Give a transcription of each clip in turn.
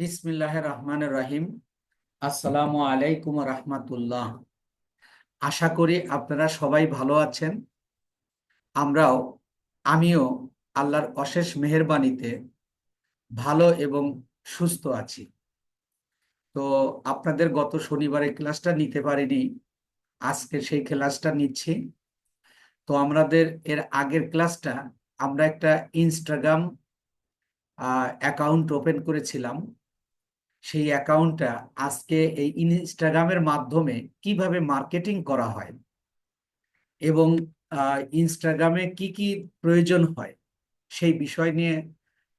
বিসমিল্লাহির রহমানির রহিম। আসসালামু আলাইকুম রহমাতুল্লাহ। আশা করি আপনারা সবাই ভালো আছেন। আমরাও আমিও আল্লাহর অশেষ মেহেরবানিতে ভালো এবং সুস্থ আছি। তো আপনাদের গত শনিবারে ক্লাসটা নিতে পারিনি, আজকে সেই ক্লাসটা নিচ্ছি। তো আমাদের এর আগের ক্লাসটা আমরা একটা ইনস্টাগ্রাম অ্যাকাউন্ট ওপেন করেছিলাম। সেই অ্যাকাউন্টটা আজকে এই ইনস্টাগ্রামের মাধ্যমে কিভাবে মার্কেটিং করা হয় এবং ইনস্টাগ্রামে কি কি প্রয়োজন হয় সেই বিষয় নিয়ে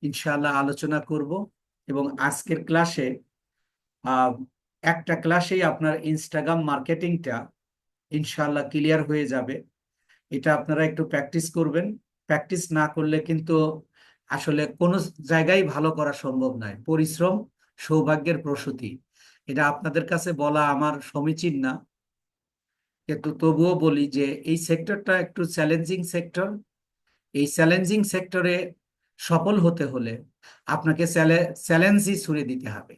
ইনশাআল্লাহ আলোচনা করব। এবং আজকের ক্লাসে আহ, একটা ক্লাসেই আপনার ইনস্টাগ্রাম মার্কেটিংটা ইনশাআল্লাহ ক্লিয়ার হয়ে যাবে। এটা আপনারা একটু প্র্যাকটিস করবেন। প্র্যাকটিস না করলে কিন্তু আসলে কোনো জায়গায় ভালো করা সম্ভব নয়। পরিশ্রম সৌভাগ্যের প্রসূতি, এটা আপনাদের কাছে বলা আমার সমীচীন না, কিন্তু তবুও বলি যে এই সেক্টরটা একটু চ্যালেঞ্জিং সেক্টর। এই চ্যালেঞ্জিং সেক্টরে সফল হতে হলে আপনাকে চ্যালেঞ্জই ছুড়ে দিতে হবে।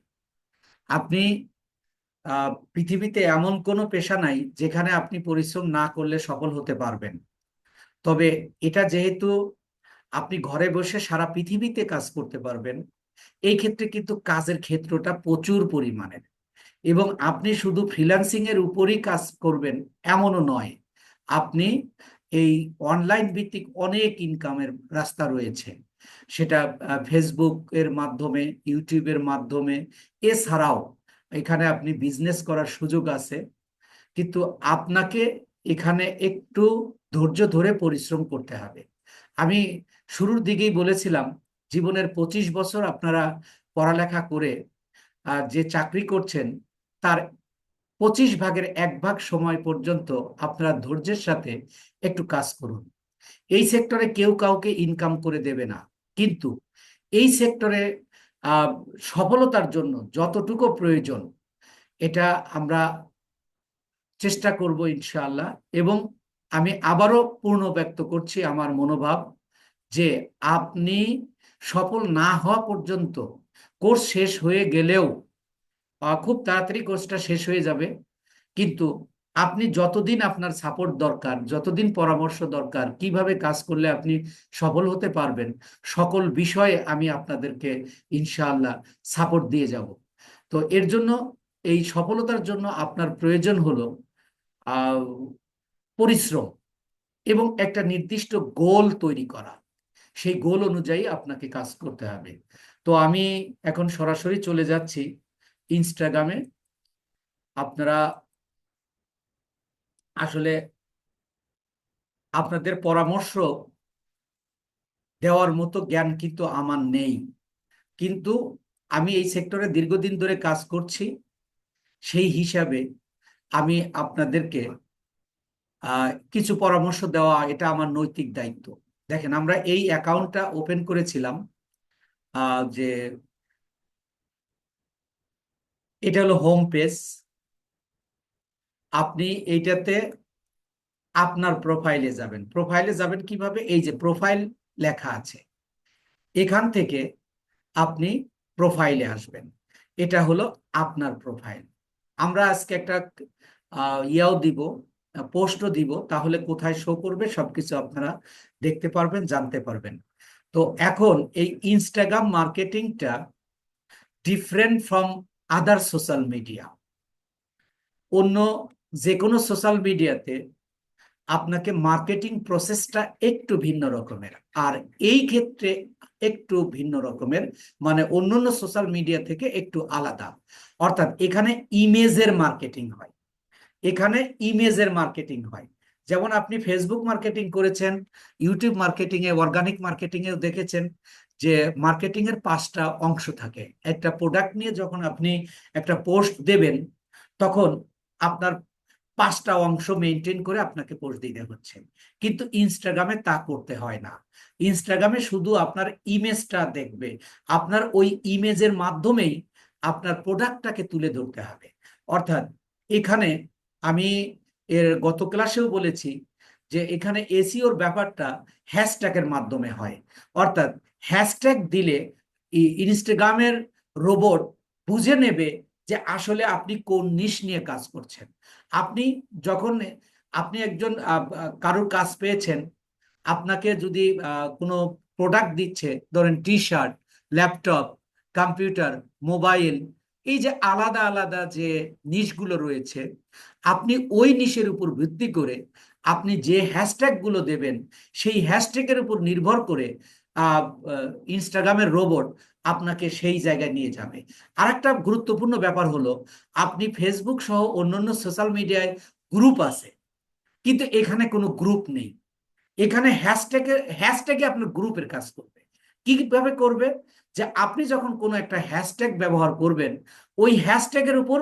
আপনি পৃথিবীতে এমন কোনো পেশা নাই যেখানে আপনি পরিশ্রম না করলে সফল হতে পারবেন। তবে এটা যেহেতু আপনি ঘরে বসে সারা পৃথিবীতে কাজ করতে পারবেন, এই ক্ষেত্রে কিন্তু কাজের ক্ষেত্রটা প্রচুর পরিমাণের। এবং আপনি শুধু ফ্রিল্যান্সিং এর উপরই কাজ করবেন এমনও নয়। আপনি এই অনলাইন ভিত্তিক অনেক ইনকামের রাস্তা রয়েছে, সেটা ফেসবুক এর মাধ্যমে, ইউটিউবের মাধ্যমে। এছাড়াও এখানে আপনি বিজনেস করার সুযোগ আছে, কিন্তু আপনাকে এখানে একটু ধৈর্য ধরে পরিশ্রম করতে হবে। আমি শুরুর দিকেই বলেছিলাম, জীবনের 25 বছর আপনারা পড়ালেখা করে যে চাকরি করছেন, তার 25 ভাগের 1 ভাগ সময় পর্যন্ত আপনারা ধৈর্যের সাথে একটু কাজ করুন। এই সেক্টরে কেউ কাউকে ইনকাম করে দেবে না, কিন্তু এই সেক্টরে আহ, সফলতার জন্য যতটুকু প্রয়োজন এটা আমরা চেষ্টা করব ইনশাআল্লাহ। এবং আমি আবারও পূর্ণ ব্যক্ত করছি আমার মনোভাব যে আপনি সফল না হওয়া পর্যন্ত, কোর্স শেষ হয়ে গেলেও খুব তাড়াতাড়ি কোর্সটা শেষ হয়ে যাবে, কিন্তু আপনি যতদিন আপনার সাপোর্ট দরকার, যতদিন পরামর্শ দরকার, কিভাবে কাজ করলে আপনি সফল হতে পারবেন, সকল বিষয়ে আমি আপনাদেরকে ইনশাআল্লাহ সাপোর্ট দিয়ে যাব। তো এর জন্য, এই সফলতার জন্য আপনার প্রয়োজন হলো আহ পরিশ্রম এবং একটা নির্দিষ্ট গোল তৈরি করা। সেই গোল অনুযায়ী আপনাকে কাজ করতে হবে। তো আমি এখন সরাসরি চলে যাচ্ছি ইনস্টাগ্রামে। আপনারা আসলে, আপনাদের পরামর্শ দেওয়ার মতো জ্ঞান কিন্তু আমার নেই, কিন্তু আমি এই সেক্টরে দীর্ঘদিন ধরে কাজ করছি। সেই হিসাবে আমি আপনাদেরকে কিছু পরামর্শ দেওয়া, এটা আমার নৈতিক দায়িত্ব। দেখেন, আমরা এই অ্যাকাউন্টটা ওপেন করেছিলাম, যে এটা হলো হোম পেজ। আপনি এইটাতে আপনার প্রোফাইলে যাবেন। প্রোফাইলে যাবেন কিভাবে? এই যে প্রোফাইল লেখা আছে, এখান থেকে আপনি প্রোফাইলে আসবেন। এটা হলো আপনার প্রোফাইল। আমরা আজকে একটা ইয়াও দিব, পোস্টও দিব, তাহলে কোথায় শো করবে সবকিছু আপনারা দেখতে পারবেন, জানতে পারবেন। তো এখন এই ইনস্টাগ্রাম মার্কেটিংটা different from other social media. অন্য যে কোনো সোশ্যাল মিডিয়াতে আপনাকে মার্কেটিং প্রসেসটা একটু ভিন্ন রকমের, আর এই ক্ষেত্রে একটু ভিন্ন রকমের, মানে অন্যান্য সোশ্যাল মিডিয়া থেকে একটু আলাদা। অর্থাৎ এখানে ইমেজের মার্কেটিং হয়, এখানে ইমেজের মার্কেটিং হয়। যেমন আপনি ফেসবুক মার্কেটিং করেছেন, ইউটিউব মার্কেটিং এ, অর্গানিক মার্কেটিং এও দেখেছেন যে মার্কেটিং এর 5টা অংশ থাকে। একটা প্রোডাক্ট নিয়ে যখন আপনি একটা পোস্ট দেবেন, তখন আপনার 5টা অংশ মেনটেন করে আপনাকে পোস্ট দিতে হচ্ছে। কিন্তু ইনস্টাগ্রামে তা করতে হয় না। ইনস্টাগ্রামে শুধু আপনার ইমেজটা দেখবে, আপনার ওই ইমেজের মাধ্যমেই আপনার প্রোডাক্টটাকে তুলে ধরতে হবে। অর্থাৎ এখানে আমি এর গত ক্লাসেও বলেছি যে এখানে এসইওর ব্যাপারটা হ্যাশট্যাগের মাধ্যমে হয়। অর্থাৎ হ্যাশট্যাগ দিলে ইনস্টাগ্রামের রোবট বুঝে নেবে যে আসলে আপনি কোন নিশ নিয়ে কাজ করছেন। আপনি যখন আপনি একজন কারোর কাজ পেয়েছেন, আপনাকে যদি কোনো প্রোডাক্ট দিচ্ছে, ধরেন T shirt, laptop, computer, mobile, এই যে আলাদা আলাদা যে নিশগুলো রয়েছে, আপনি ওই নিশের উপর ভিত্তি করে আপনি যে হ্যাশট্যাগ গুলো দেবেন, সেই হ্যাশট্যাগের উপর নির্ভর করে ইনস্টাগ্রামের রোবট আপনাকে সেই জায়গায় নিয়ে যাবে। আর একটা গুরুত্বপূর্ণ ব্যাপার হলো, আপনি ফেসবুক সহ অন্যান্য সোশ্যাল মিডিয়ায় গ্রুপ আছে, কিন্তু এখানে কোনো গ্রুপ নেই। এখানে হ্যাশট্যাগে আপনার গ্রুপের কাজ করবে। কিভাবে করবে? যে আপনি যখন কোনো একটা হ্যাশট্যাগ ব্যবহার করবেন, ওই হ্যাশট্যাগের উপর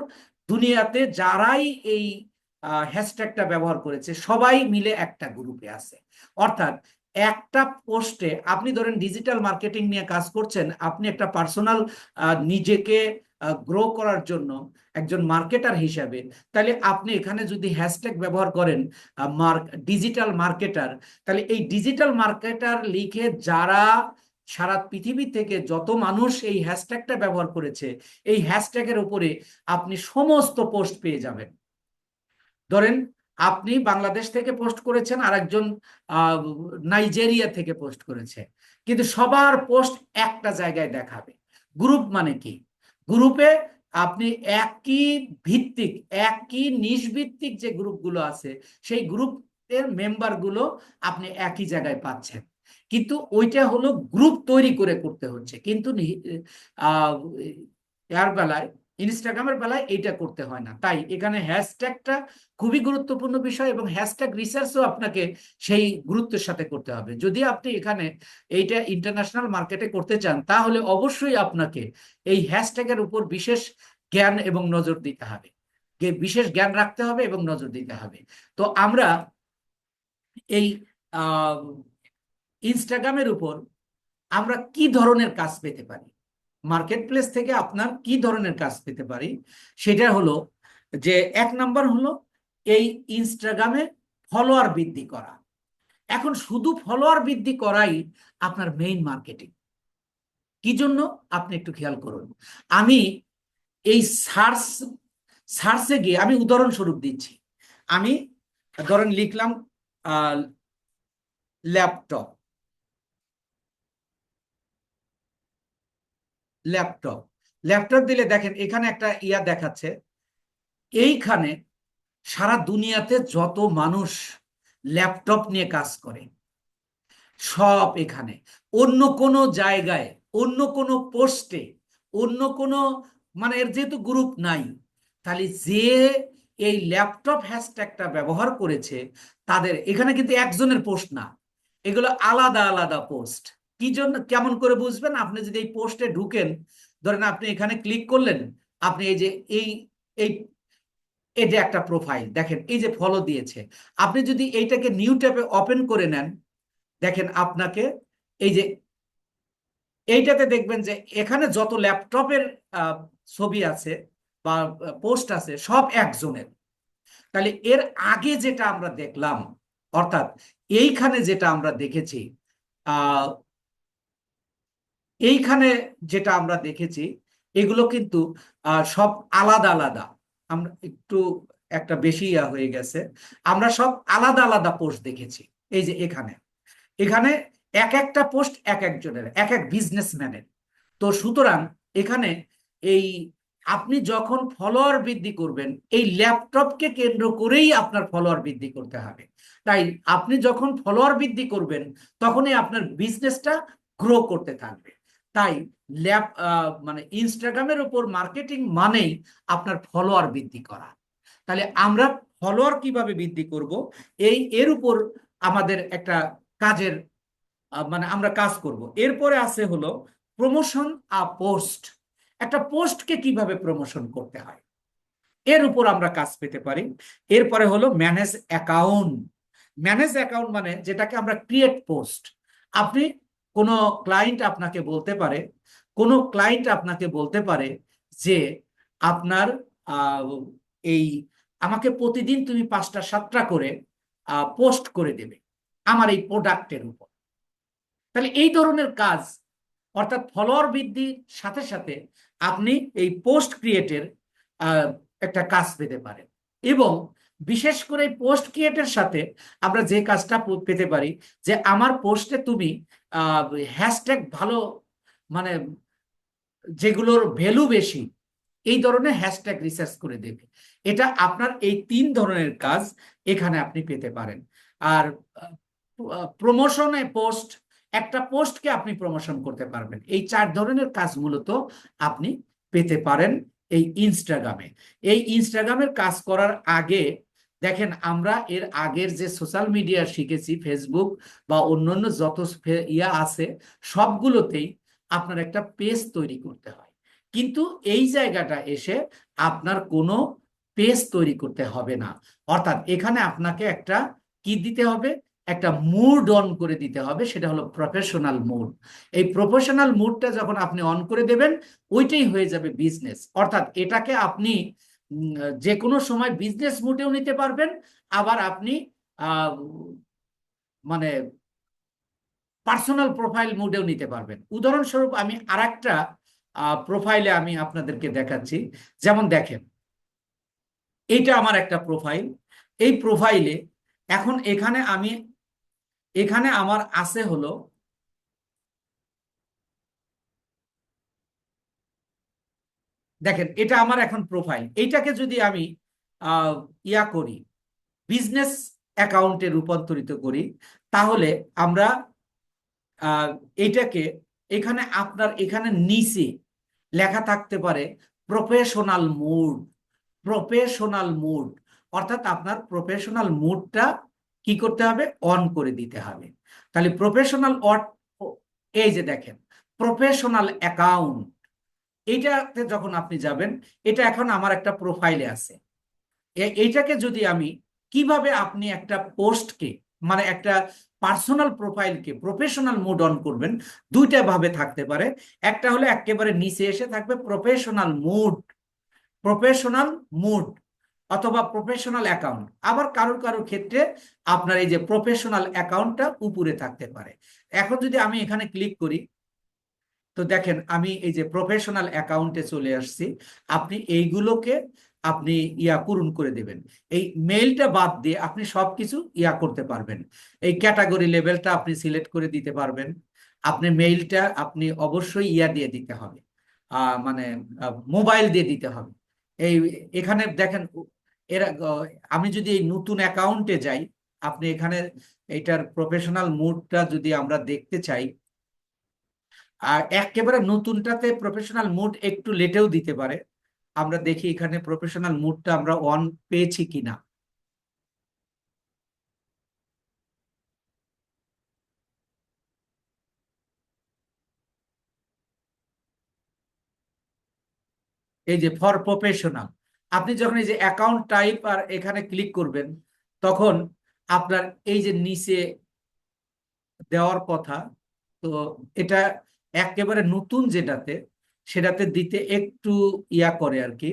দুনিয়াতে যারাই এই হ্যাশট্যাগটা ব্যবহার করেছে সবাই মিলে একটা গ্রুপে আছে। অর্থাৎ একটা পোস্টে, আপনি ধরেন ডিজিটাল মার্কেটিং নিয়ে কাজ করছেন, আপনি একটা পার্সোনাল নিজেকে গ্রো করার জন্য একজন মার্কেটার হিসাবে, তাহলে আপনি এখানে যদি হ্যাশট্যাগ ব্যবহার করেন ডিজিটাল মার্কেটার, তাহলে এই ডিজিটাল মার্কেটার লিখে যারা সারা পৃথিবী থেকে যত মানুষ এই হ্যাশট্যাগটা ব্যবহার করেছে, এই হ্যাশট্যাগের উপরে আপনি সমস্ত পোস্ট পেয়ে যাবেন। ধরেন আপনি বাংলাদেশ থেকে পোস্ট করেছেন, আর একজন নাইজেরিয়া থেকে পোস্ট করেছে, কিন্তু সবার পোস্ট একটা জায়গায় দেখাবে। গ্রুপ মানে কি? গ্রুপে আপনি একই ভিত্তিক, একই নিশ ভিত্তিক যে গ্রুপগুলো আছে, সেই গ্রুপের মেম্বারগুলো আপনি একই জায়গায় পাচ্ছেন। কিন্তু ওইটা হলো গ্রুপ তৈরি করে করতে হচ্ছে, কিন্তু আহ এর বেলায়, ইনস্টাগ্রামের বেলায় এইটা করতে হয় না। তাই এখানে হ্যাশট্যাগটা খুবই গুরুত্বপূর্ণ বিষয়, এবং হ্যাশট্যাগ রিসার্চও আপনাকে সেই গুরুত্বের সাথে করতে হবে। যদি আপনি এখানে এইটা ইন্টারন্যাশনাল মার্কেটে করতে চান, তাহলে অবশ্যই আপনাকে এই হ্যাশট্যাগের উপর বিশেষ জ্ঞান এবং নজর দিতে হবে, বিশেষ জ্ঞান রাখতে হবে এবং নজর দিতে হবে। তো আমরা এই ইনস্টাগ্রামের উপর আমরা কি ধরনের কাজ পেতে পারি, মার্কেট প্লেস থেকে আপনার কি ধরনের কাজ পেতে পারি, সেটা হলো যে এক নাম্বার হলো এই ইনস্টাগ্রামে ফলোয়ার বৃদ্ধি করা। এখন শুধু ফলোয়ার বৃদ্ধি করাই আপনার মেইন মার্কেটিং। কি জন্য? আপনি একটু খেয়াল করুন। আমি এই সার্চে গিয়ে, আমি উদাহরণস্বরূপ দিচ্ছি, আমি ধরেন লিখলাম ল্যাপটপ, ল্যাপটপ, ল্যাপটপ দিলে দেখেন এখানে একটা ইয়া দেখাচ্ছে। এইখানে সারা দুনিয়াতে যত মানুষ ল্যাপটপ নিয়ে কাজ করে, সব এখানে। অন্য কোনো জায়গায়, অন্য কোনো পোস্টে, অন্য কোনো, মানে এর যেহেতু গ্রুপ নাই, তাহলে যে এই ল্যাপটপ হ্যাশট্যাগটা ব্যবহার করেছে, তাদের এখানে কিন্তু একজনের পোস্ট না, এগুলো আলাদা আলাদা পোস্ট। কি জন্য, কেমন করে বুঝবেন? আপনি যদি এই পোস্টে ঢুকেন, ধরেন আপনি এখানে ক্লিক করলেন, আপনি এই যে এই এই এটা একটা প্রোফাইল দেখেন, এই যে ফলো দিয়েছে, আপনি যদি এইটাকে নিউ ট্যাবে ওপেন করে নেন, দেখেন আপনাকে এই যে এইটাতে দেখবেন যে এখানে যত ল্যাপটপের ছবি আছে বা পোস্ট আছে, সব একজনের। তাহলে এর আগে যেটা আমরা দেখলাম, অর্থাৎ এইখানে যেটা আমরা দেখেছি, আহ এইখানে যেটা আমরা দেখেছি, এগুলো কিন্তু সব আলাদা আলাদা। আমরা একটু একটা বেশি হয়ে গেছে, আমরা সব আলাদা আলাদা পোস্ট দেখেছি। এই যে এখানে, এখানে এক একটা পোস্ট এক একজনের, এক এক বিজনেসম্যানের। তো সুতরাং এখানে এই আপনি যখন ফলোয়ার বৃদ্ধি করবেন, এই ল্যাপটপকে কেন্দ্র করেই আপনার ফলোয়ার বৃদ্ধি করতে হবে। তাই আপনি যখন ফলোয়ার বৃদ্ধি করবেন, তখনই আপনার বিজনেসটা গ্রো করতে থাকবে। তাই মানে ইনস্টাগ্রামের উপর মার্কেটিং মানেই আপনার ফলোয়ার বৃদ্ধি করা। তাহলে আমরা ফলোয়ার কিভাবে বৃদ্ধি করব, এর উপর আমাদের একটা কাজের, মানে আমরা কাজ করব। এরপরে আছে হলো প্রমোশন পোস্ট। একটা পোস্টকে কিভাবে প্রমোশন করতে হয়, এর উপর আমরা কাজ পেতে পারি। এরপরে হলো ম্যানেজ অ্যাকাউন্ট। ম্যানেজ অ্যাকাউন্ট মানে যেটাকে আমরা ক্রিয়েট পোস্ট। আপনি কোনো ক্লায়েন্ট আপনাকে বলতে পারে, কোনো ক্লায়েন্ট আপনাকে বলতে পারে যে আপনার আহ, এই আমাকে প্রতিদিন তুমি 5টা 7টা করে পোস্ট করে দেবে আমার এই প্রোডাক্টের উপর। তাহলে এই ধরনের কাজ অর্থাৎ ফলোয়ার বৃদ্ধির সাথে সাথে আপনি এই পোস্ট ক্রিয়েটের একটা কাজ পেতে পারেন। এবং বিশেষ করে পোস্ট ক্রিয়েটের সাথে আমরা যে কাজটা পেতে পারি, যে আমার পোস্টে তুমি হ্যাশট্যাগ ভালো, মানে যেগুলোর ভ্যালু বেশি, এই ধরনের হ্যাশট্যাগ রিসার্চ করে দেবে। এটা আপনার এই 3 ধরনের কাজ এখানে আপনি পেতে পারেন। আর প্রমোশনে পোস্ট, একটা পোস্টকে আপনি প্রমোশন করতে পারবেন। এই 4 ধরনের কাজ মূলত আপনি পেতে পারেন এই ইনস্টাগ্রামে। এই ইনস্টাগ্রামের কাজ করার আগে দেখেন, আমরা এর আগের যে সোশ্যাল মিডিয়া শিখেছি, ফেসবুক বা অন্যান্য যত ইয়া আছে, সবগুলোতেই আপনার একটা পেজ তৈরি করতে হয়। কিন্তু এই জায়গাটা এসে আপনার কোনো পেজ তৈরি করতে হবে না। অর্থাৎ এখানে আপনাকে একটা কি দিতে হবে, একটা মুড অন করে দিতে হবে, সেটা হলো প্রফেশনাল মুড। এই প্রফেশনাল মুডটা যখন আপনি অন করে দেবেন, ওইটাই হয়ে যাবে বিজনেস। অর্থাৎ এটাকে আপনি যে কোনো সময় বিজনেস মুডেও নিতে পারবেন, আবার আপনি মানে পার্সোনাল প্রোফাইল মুডেও নিতে পারবেন। উদাহরণস্বরূপ আমি আরেকটা প্রোফাইলে আমি আপনাদেরকে দেখাচ্ছি। যেমন দেখেন, এইটা আমার একটা প্রোফাইল। এই প্রোফাইলে এখন এখানে আমার আছে হলো, দেখেন এটা আমার এখন প্রোফাইল। এইটাকে যদি আমি ইয়া করি, বিজনেস অ্যাকাউন্টে রূপান্তরিত করি, তাহলে আমরা এইটাকে এখানে আপনার এখানে নিচে লেখা থাকতে পারে প্রফেশনাল মুড। প্রফেশনাল মুড অর্থাৎ আপনার প্রফেশনাল মুডটা কি করতে হবে, অন করে দিতে হবে। তাহলে প্রফেশনাল এই যে দেখেন প্রফেশনাল অ্যাকাউন্ট, এইটাতে যখন আপনি যাবেন, এটা এখন আমার একটা প্রোফাইলে আছে। এইটাকে যদি আমি, কিভাবে আপনি একটা পোস্টকে, মানে একটা পার্সোনাল প্রোফাইলকে প্রফেশনাল মুড অন করবেন, দুইটা ভাবে থাকতে পারে। একটা হলো একেবারে নিচে এসে থাকবে প্রফেশনাল মুড, প্রফেশনাল মুড অথবা প্রফেশনাল অ্যাকাউন্ট। আবার কারোর কারোর ক্ষেত্রে আপনার এই যে প্রফেশনাল অ্যাকাউন্টটা উপরে থাকতে পারে। এখন যদি আমি এখানে ক্লিক করি, তো দেখেন আমি এই যে প্রফেশনাল অ্যাকাউন্টে চলে আসছি। আপনি এইগুলোকে আপনি পূরণ করে দেবেন। এই মেইলটা বাদ দিয়ে আপনি সবকিছু করতে পারবেন। এই ক্যাটাগরি লেভেলটা আপনি সিলেক্ট করে দিতে পারবেন। আপনি মেইলটা আপনি অবশ্যই দিয়ে দিতে হবে, মানে মোবাইল দিয়ে দিতে হবে। এই এখানে দেখেন এরা আমি যদি এই নতুন অ্যাকাউন্টে যাই, আপনি এখানে এটার প্রফেশনাল মুডটা যদি আমরা দেখতে চাই, আর একেবারে নতুনটাতে প্রফেশনাল মুড একটু লেটেও দিতে পারে। আমরা দেখি এখানে প্রফেশনাল মুডটা আমরা অন পেয়েছি কিনা। এই যে ফর প্রফেশনাল, আপনি যখন এই যে অ্যাকাউন্ট টাইপ আর এখানে ক্লিক করবেন, তখন আপনার এই যে নিচে দেওয়ার কথা, তো এটা একেবারে নতুন যেটাতে, সেটাতে দিতে একটু করে আর কি।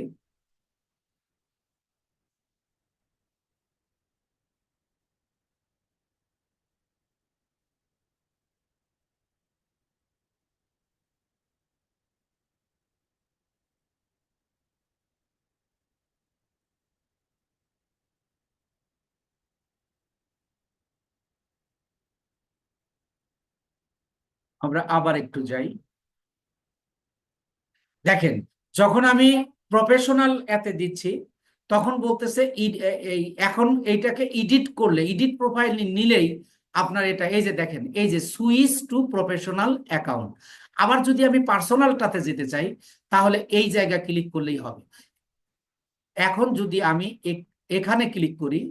আমরা আবার একটু যাই। দেখেন, যখন আমি প্রফেশনাল এতে দিচ্ছি, তখন বলতেছে এই এখন এইটাকে এডিট করলে, এডিট প্রোফাইল নিলেই আপনার এটা, এই যে দেখেন এই যে সুইচ টু প্রফেশনাল অ্যাকাউন্ট। আবার যদি আমি পার্সোনালটাতে যেতে চাই, তাহলে এই জায়গা ক্লিক করলেই হবে। এখন যদি আমি এখানে ক্লিক করি,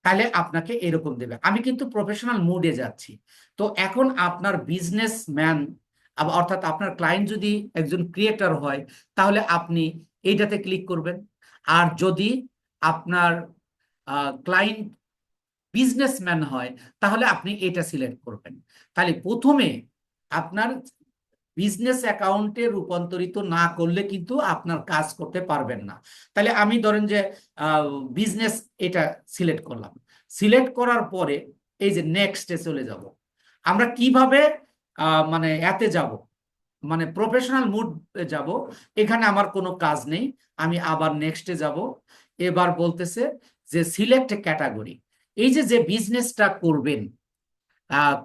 তাহলে আপনাকে এরকম দেবে। আমি কিন্তু প্রফেশনাল মুডে যাচ্ছি। তো এখন আপনার বিজনেসম্যান, অর্থাৎ আপনার ক্লায়েন্ট যদি একজন ক্রিয়েটর হয়, তাহলে আপনি এইটাতে ক্লিক করবেন। আর যদি আপনার ক্লায়েন্ট বিজনেসম্যান হয়, তাহলে আপনি এটা সিলেক্ট করবেন। তাহলে প্রথমে আপনার বিজনেস অ্যাকাউন্টে রূপান্তরিত না করলে কিন্তু আপনার কাজ করতে পারবেন না। তাহলে আমি ধরেন যে বিজনেস এটা সিলেক্ট করলাম। সিলেক্ট করার পরে এই যে নেক্সটে চলে যাব। আমরা কিভাবে মানে এতে যাব, মানে প্রফেশনাল মুড যাব। এখানে আমার কোনো কাজ নেই, আমি আবার নেক্সটে যাব। এবার বলতেছে যে সিলেক্ট ক্যাটাগরি। এই যে যে বিজনেসটা করবেন,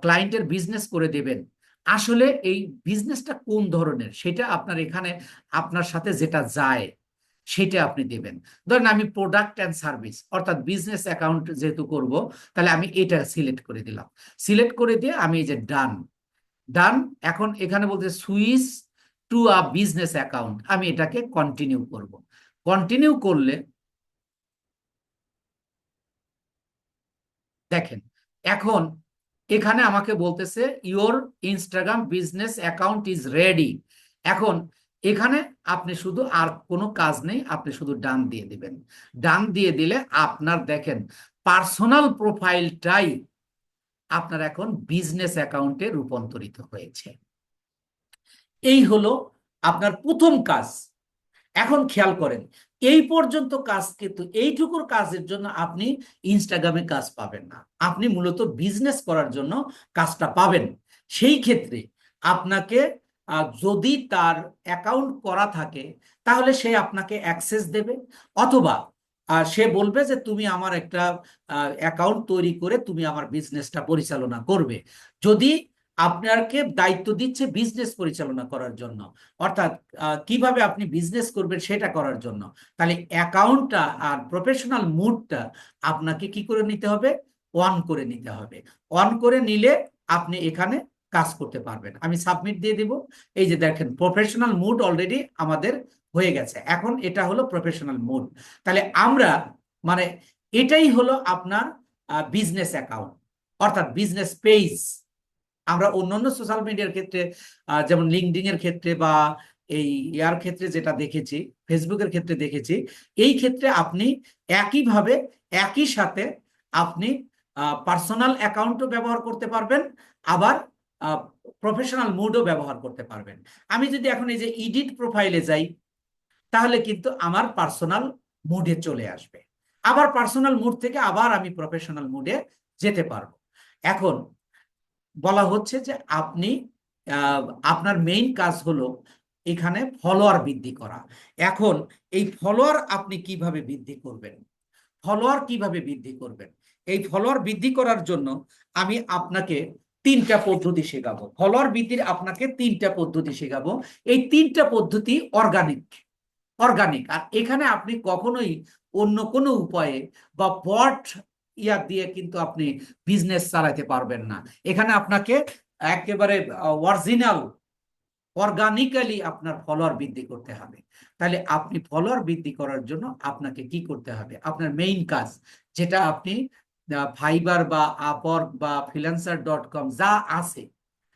ক্লায়েন্টের বিজনেস করে দেবেন, আসলে এই বিজনেসটা কোন ধরনের সেটা আপনার এখানে আপনার সাথে যেটা যায় সেটা আপনি দেবেন। ধরেন আমি প্রোডাক্ট অ্যান্ড সার্ভিস অর্থাৎ বিজনেস অ্যাকাউন্ট যেহেতু করব, তাহলে আমি এটা সিলেক্ট করে দিলাম। সিলেক্ট করে দিয়ে আমি এই যে ডান, ডান। এখন এখানে বলতে switch to a business account, আমি এটাকে কন্টিনিউ করব। কন্টিনিউ করলে দেখেন, এখন এখানে আমাকে বলতেছে your Instagram business account is ready. এখন এখানে আপনি শুধু আর কোনো কাজ নেই, আপনি শুধু ডান দিয়ে দিবেন। ডান দিয়ে দিলে আপনার দেখেন পার্সোনাল প্রোফাইলটাই আপনার এখন বিজনেস অ্যাকাউন্টে রূপান্তরিত হয়েছে। এই হলো আপনার প্রথম কাজ। এখন খেয়াল করেন, এই পর্যন্ত কাজ কিন্তু এইটুকুর কাজের জন্য আপনি ইনস্টাগ্রামে কাজ পাবেন না, আপনি মূলত বিজনেস করার জন্য কাজটা পাবেন। সেই ক্ষেত্রে আপনাকে যদি তার অ্যাকাউন্ট করা থাকে তাহলে সে আপনাকে অ্যাক্সেস দেবে, অথবা সে বলবে যে তুমি আমার একটা অ্যাকাউন্ট তৈরি করে তুমি আমার বিজনেসটা পরিচালনা করবে। যদি আপনাকে দায়িত্ব দিচ্ছে বিজনেস পরিচালনা করার জন্য, অর্থাৎ কিভাবে আপনি বিজনেস করবেন সেটা করার জন্য, তাহলে অ্যাকাউন্টটা আর প্রফেশনাল মুডটা আপনাকে কি করে নিতে হবে, অন করে নিতে হবে। অন করে নিলে আপনি এখানে কাজ করতে পারবেন। আমি সাবমিট দিয়ে দিব। এই যে দেখেন প্রফেশনাল মুড অলরেডি আমাদের হয়ে গেছে। এখন এটা হলো প্রফেশনাল মুড। তাহলে আমরা মানে এটাই হলো আপনার বিজনেস অ্যাকাউন্ট অর্থাৎ বিজনেস পেজ। আমরা অন্যান্য সোশ্যাল মিডিয়ার ক্ষেত্রে যেমন লিঙ্কডিন এর ক্ষেত্রে বা এই ইয়ার ক্ষেত্রে যেটা দেখেছি, ফেসবুকের ক্ষেত্রে দেখেছি, এই ক্ষেত্রে আপনি একইভাবে একই সাথে আপনি পার্সোনাল অ্যাকাউন্টও ব্যবহার করতে পারবেন, আবার প্রফেশনাল মুডও ব্যবহার করতে পারবেন। আমি যদি এখন এই যে এডিট প্রোফাইলে যাই, তাহলে কিন্তু আমার পার্সোনাল মুডে চলে আসবে। আবার পার্সোনাল মুড থেকে আবার আমি প্রফেশনাল মুডে যেতে পারবো। এখন বলা হচ্ছে যে আপনি আপনার মেইন কাজ হলো এখানে ফলোয়ার বৃদ্ধি করা। এখন এই ফলোয়ার আপনি কিভাবে বৃদ্ধি করবেন, ফলোয়ার কিভাবে বৃদ্ধি করবেন, এই ফলোয়ার বৃদ্ধি করার জন্য আমি আপনাকে তিনটা পদ্ধতি শেখাবো। ফলোয়ার বৃদ্ধির আপনাকে তিনটা পদ্ধতি শেখাবো। এই তিনটা পদ্ধতি অর্গানিক, অর্গানিক। আর এখানে আপনি কখনোই অন্য কোনো উপায়ে বা বট ইয়া দিয়ে কিন্তু আপনি বিজনেস চালাতে পারবেন না। এখানে আপনাকে একেবারে অরিজিনাল অর্গানিক্যালি আপনার ফলোয়ার বৃদ্ধি করতে হবে। তাহলে আপনি ফলোয়ার বৃদ্ধি করার জন্য আপনাকে কি করতে হবে, আপনার মেইন কাজ যেটা আপনি ফাইবার বা আপওয়ার্ক বা ফ্রিল্যান্সার.com যা আছে